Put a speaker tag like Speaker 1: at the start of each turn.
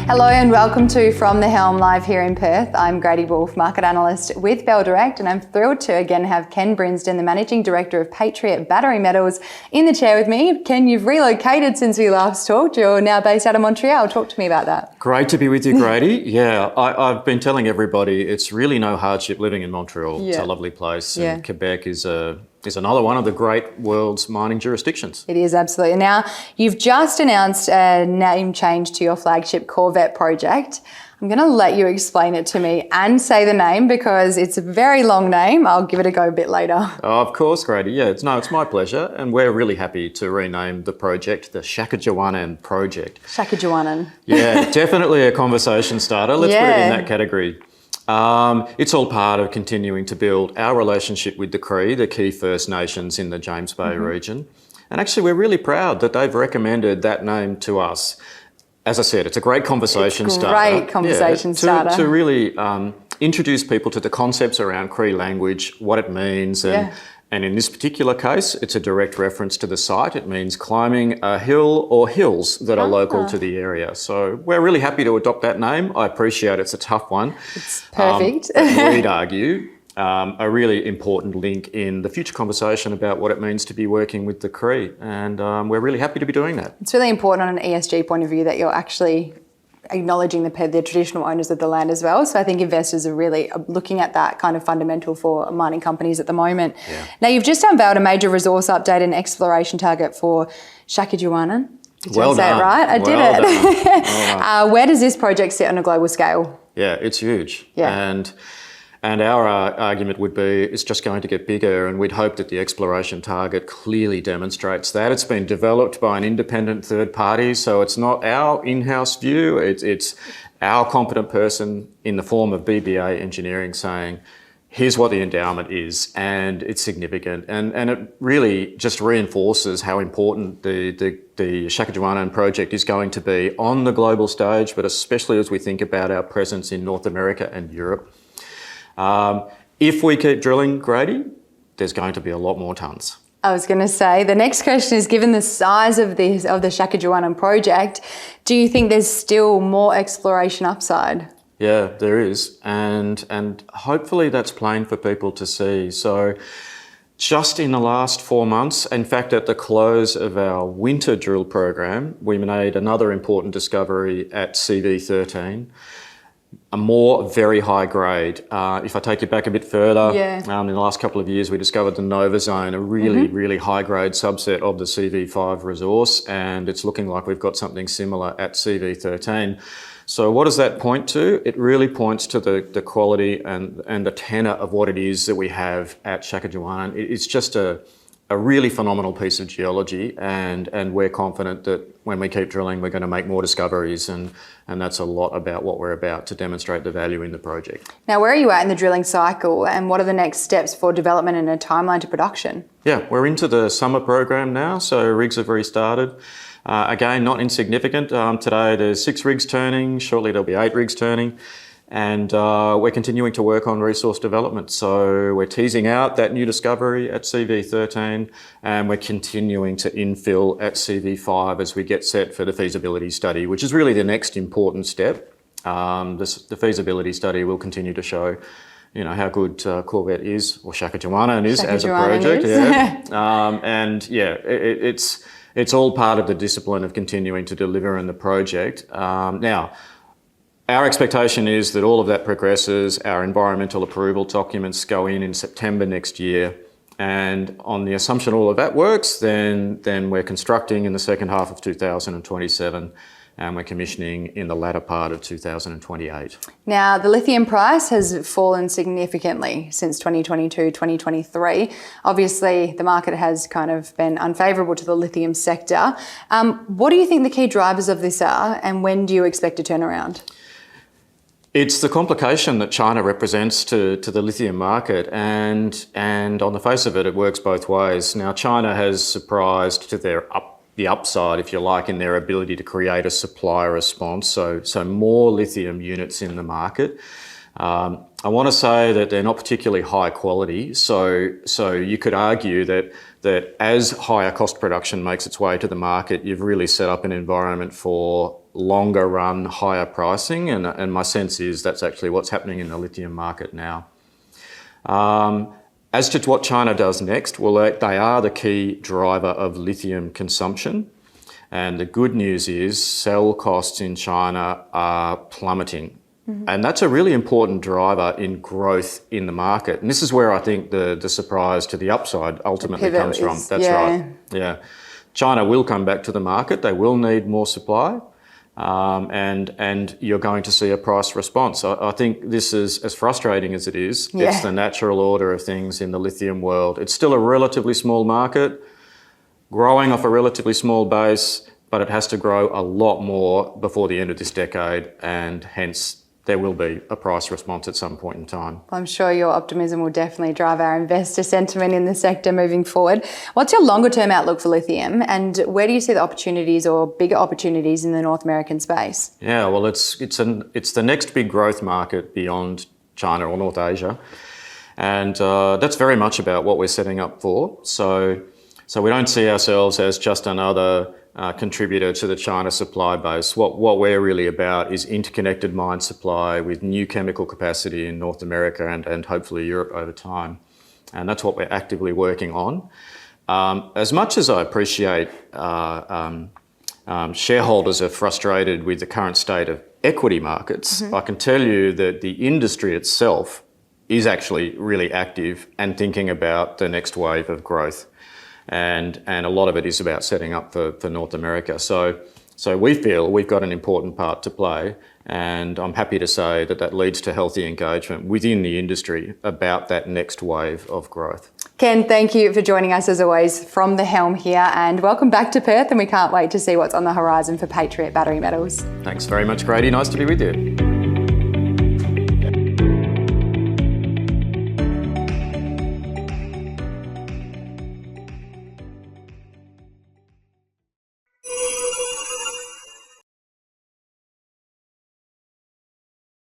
Speaker 1: Hello and welcome to From the Helm live here in Perth. I'm Grady Wolf, market analyst with Bell Direct, and I'm thrilled to again have Ken Brinsden, the Managing Director of Patriot Battery Metals, in the chair with me. Ken, you've relocated since we last talked. You're now based out of Montreal. Talk to me about that.
Speaker 2: Great to be with you, Grady. Yeah, I've been telling everybody it's really no hardship living in Montreal. Yeah. It's a lovely place, and Quebec is another one of the great world's mining jurisdictions.
Speaker 1: It is, absolutely. Now, you've just announced a name change to your flagship Corvette project. I'm going to let you explain it to me and say the name because it's a very long name. I'll give it a go a bit later.
Speaker 2: Oh, of course, Grady. Yeah, it's my pleasure. And we're really happy to rename the project the Shaakichiuwaanaan Project.
Speaker 1: Shaakichiuwaanaan.
Speaker 2: Yeah, definitely a conversation starter. Let's put it in that category. It's all part of continuing to build our relationship with the Cree, the key First Nations in the James Bay region. And actually, we're really proud that they've recommended that name to us. As I said, it's a great conversation starter.
Speaker 1: Great conversation starter.
Speaker 2: To really introduce people to the concepts around Cree language, what it means, and in this particular case, it's a direct reference to the site. It means climbing a hill or hills that are local to the area. So we're really happy to adopt that name. I appreciate it's a tough one.
Speaker 1: It's perfect.
Speaker 2: We'd argue a really important link in the future conversation about what it means to be working with the Cree. And we're really happy to be doing that.
Speaker 1: It's really important on an ESG point of view that you're actually acknowledging the traditional owners of the land as well. So I think investors are really looking at that kind of fundamental for mining companies at the moment. Yeah. Now, you've just unveiled a major resource update and exploration target for Shaakichiuwaanaan. Did I say it right? I did it. Where does this project sit on a global scale?
Speaker 2: Yeah, it's huge. Yeah. And our argument would be it's just going to get bigger, and we'd hope that the exploration target clearly demonstrates that. It's been developed by an independent third party, so it's not our in-house view. It's our competent person in the form of BBA Engineering saying, here's what the endowment is, and it's significant. And it really just reinforces how important the Shaakichiuwaanaan project is going to be on the global stage, but especially as we think about our presence in North America and Europe. If we keep drilling, Grady, there's going to be a lot more tonnes.
Speaker 1: I was going to say, the next question is, given the size of the Shaakichiuwaanaan project, do you think there's still more exploration upside?
Speaker 2: Yeah, there is. And hopefully that's plain for people to see. So just in the last 4 months, in fact, at the close of our winter drill program, we made another important discovery at CV13. A more very high grade. If I take you back a bit further, in the last couple of years we discovered the Nova Zone, a really high grade subset of the CV5 resource, and it's looking like we've got something similar at CV13. So what does that point to? It really points to the quality and the tenor of what it is that we have at Shaakichiuwaanaan. It's just a really phenomenal piece of geology, and we're confident that when we keep drilling, we're going to make more discoveries, and that's a lot about what we're about to demonstrate the value in the project.
Speaker 1: Now, where are you at in the drilling cycle, and what are the next steps for development and a timeline to production?
Speaker 2: Yeah, we're into the summer program now, so rigs have restarted. Again, not insignificant. Today there's 6 rigs turning, shortly there'll be 8 rigs turning. And we're continuing to work on resource development. So we're teasing out that new discovery at CV13, and we're continuing to infill at CV5 as we get set for the feasibility study, which is really the next important step. The feasibility study will continue to show, how good Corvette is, or Shaakichiuwaanaan is as a project. It's all part of the discipline of continuing to deliver in the project. Now, our expectation is that all of that progresses. Our environmental approval documents go in September next year. And on the assumption all of that works, then we're constructing in the second half of 2027, and we're commissioning in the latter part of 2028.
Speaker 1: Now, the lithium price has fallen significantly since 2022, 2023. Obviously, the market has kind of been unfavourable to the lithium sector. What do you think the key drivers of this are, and when do you expect a turnaround?
Speaker 2: It's the complication that China represents to the lithium market, and on the face of it, it works both ways. Now, China has surprised to the upside, if you like, in their ability to create a supply response, so more lithium units in the market. I want to say that they're not particularly high quality, so you could argue that as higher cost production makes its way to the market, you've really set up an environment for longer run higher pricing, and my sense is that's actually what's happening in the lithium market now. As to what China does next, well, they are the key driver of lithium consumption. And the good news is cell costs in China are plummeting. And that's a really important driver in growth in the market. And this is where I think the surprise to the upside ultimately comes from. That's right. Yeah. China will come back to the market. They will need more supply. And you're going to see a price response. I think this is, as frustrating as it is, it's the natural order of things in the lithium world. It's still a relatively small market, growing off a relatively small base, but it has to grow a lot more before the end of this decade, and hence there will be a price response at some point in time.
Speaker 1: I'm sure your optimism will definitely drive our investor sentiment in the sector moving forward. What's your longer term outlook for lithium, and where do you see the opportunities or bigger opportunities in the North American space?
Speaker 2: Yeah, well, it's the next big growth market beyond China or North Asia, and that's very much about what we're setting up for. So we don't see ourselves as just another contributor to the China supply base. What we're really about is interconnected mine supply with new chemical capacity in North America and hopefully Europe over time. And that's what we're actively working on. As much as I appreciate shareholders are frustrated with the current state of equity markets, I can tell you that the industry itself is actually really active and thinking about the next wave of growth. And a lot of it is about setting up for North America. So we feel we've got an important part to play, and I'm happy to say that leads to healthy engagement within the industry about that next wave of growth.
Speaker 1: Ken, thank you for joining us as always from the helm here, and welcome back to Perth, and we can't wait to see what's on the horizon for Patriot Battery Metals.
Speaker 2: Thanks very much, Grady. Nice to be with you.